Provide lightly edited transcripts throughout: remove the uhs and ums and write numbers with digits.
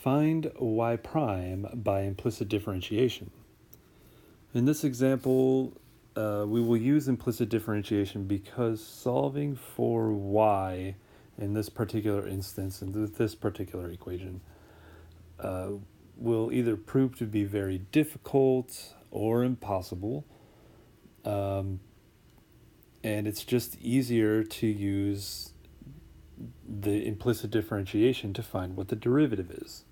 Find y prime by implicit differentiation. In this example, we will use implicit differentiation because solving for y in this particular instance, in this particular equation, will either prove to be very difficult or impossible. And it's just easier to use the implicit differentiation to find what the derivative is.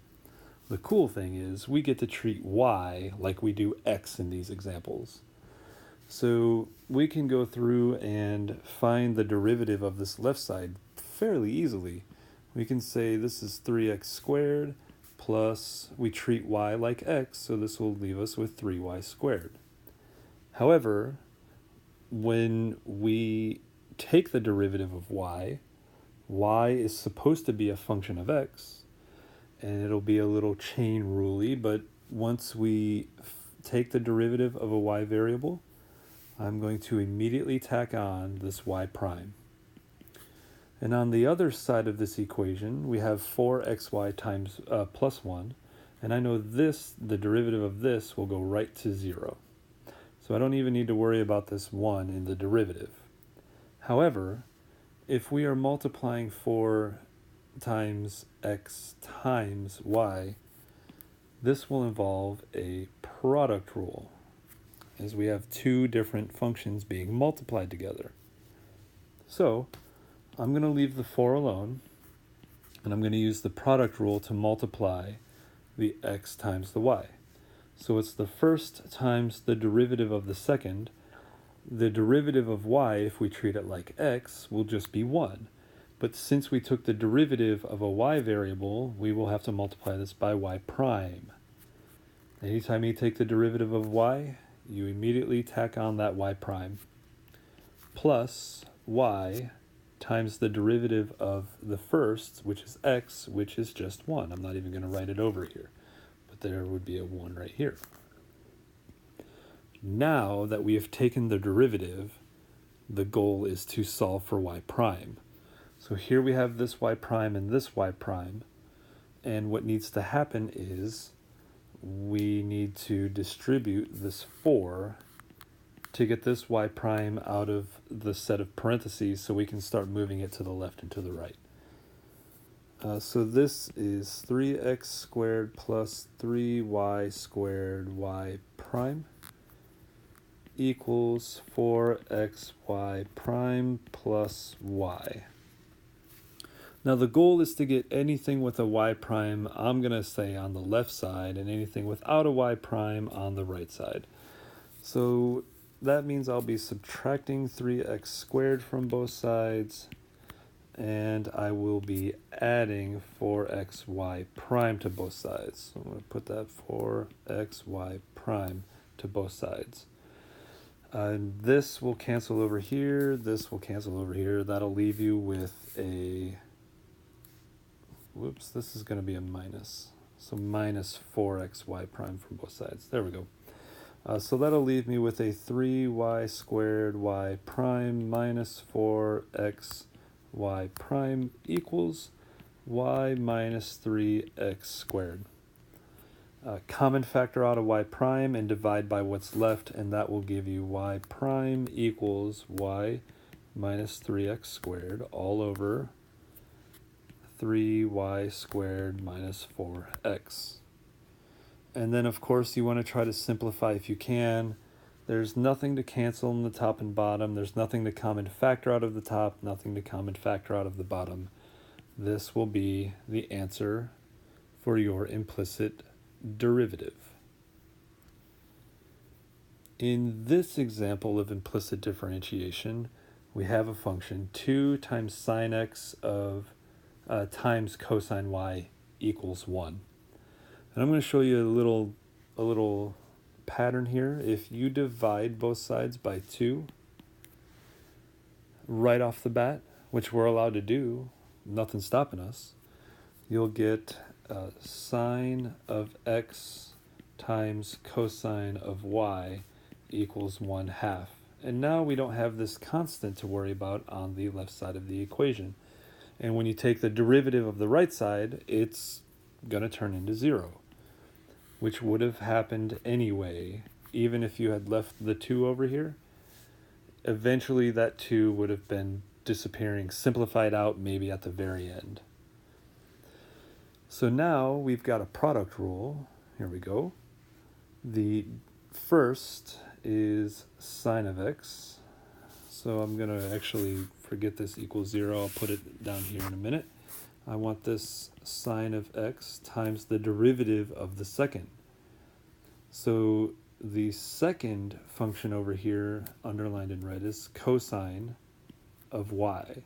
The cool thing is we get to treat y like we do x in these examples. So we can go through and find the derivative of this left side fairly easily. We can say this is 3x squared plus we treat y like x, so this will leave us with 3y squared. However, when we take the derivative of y is supposed to be a function of x, and it'll be a little chain rule-y, but once we take the derivative of a y variable, I'm going to immediately tack on this y prime. And on the other side of this equation, we have 4xy times plus 1, and I know the derivative of this will go right to 0. So I don't even need to worry about this 1 in the derivative. However, if we are multiplying 4 times x times y, this will involve a product rule, as we have two different functions being multiplied together. So I'm going to leave the 4 alone, and I'm going to use the product rule to multiply the x times the y. So it's the first times the derivative of the second. The derivative of y, if we treat it like x, will just be 1. But since we took the derivative of a y variable, we will have to multiply this by y prime. Anytime you take the derivative of y, you immediately tack on that y prime plus y times the derivative of the first, which is x, which is just 1. I'm not even going to write it over here, but there would be a 1 right here. Now that we have taken the derivative, the goal is to solve for y prime. So here we have this y prime and this y prime, and what needs to happen is we need to distribute this 4 to get this y prime out of the set of parentheses so we can start moving it to the left and to the right. So this is 3x squared plus 3y squared y prime equals 4xy prime plus y. Now the goal is to get anything with a y prime, I'm going to say on the left side, and anything without a y prime on the right side. So that means I'll be subtracting 3x squared from both sides, and I will be adding 4xy prime to both sides. So I'm going to put that 4xy prime to both sides. This will cancel over here, this will cancel over here. That'll leave you with a, whoops, this is going to be a minus. So minus 4xy prime from both sides. There we go. So that'll leave me with a 3y squared y prime minus 4xy prime equals y minus 3x squared. Common factor out of y prime and divide by what's left, and that will give you y prime equals y minus 3x squared all over 3y squared minus 4x. And then of course you want to try to simplify if you can. There's nothing to cancel in the top and bottom. There's nothing to common factor out of the top, nothing to common factor out of the bottom. This will be the answer for your implicit derivative. In this example of implicit differentiation, we have a function 2 times sine x of times cosine y equals 1. And I'm going to show you a little pattern here. If you divide both sides by 2 right off the bat, which we're allowed to do, nothing's stopping us, you'll get sine of x times cosine of y equals 1/2. And now we don't have this constant to worry about on the left side of the equation. And when you take the derivative of the right side, it's going to turn into 0, which would have happened anyway, even if you had left the 2 over here. Eventually that 2 would have been disappearing, simplified out maybe at the very end. So now we've got a product rule. Here we go. The first is sine of x. So I'm going to actually forget this equals 0. I'll put it down here in a minute. I want this sine of x times the derivative of the second. So the second function over here, underlined in red, is cosine of y.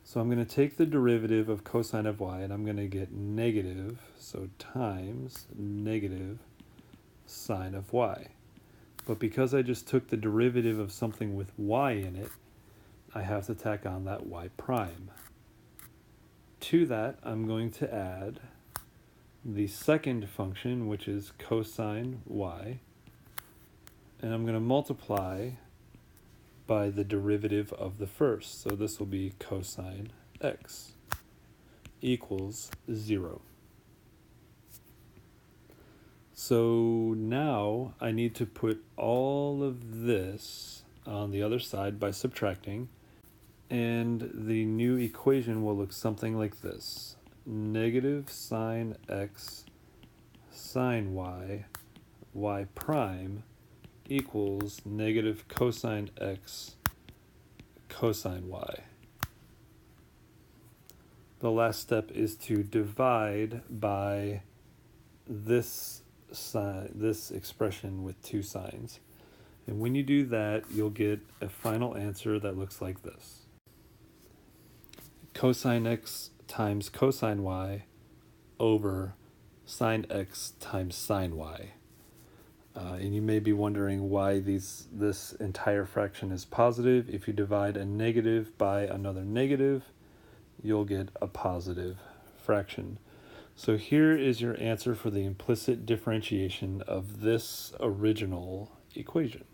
So I'm going to take the derivative of cosine of y, and I'm going to get negative, so times negative sine of y. But because I just took the derivative of something with y in it, I have to tack on that y prime. To that, I'm going to add the second function, which is cosine y, and I'm going to multiply by the derivative of the first. So this will be cosine x equals 0. So now I need to put all of this on the other side by subtracting, and the new equation will look something like this. Negative sine x sine y, y prime, equals negative cosine x cosine y. The last step is to divide by this expression with 2 signs. And when you do that, you'll get a final answer that looks like this. Cosine x times cosine y over sine x times sine y. And you may be wondering why this entire fraction is positive. If you divide a negative by another negative, you'll get a positive fraction. So here is your answer for the implicit differentiation of this original equation.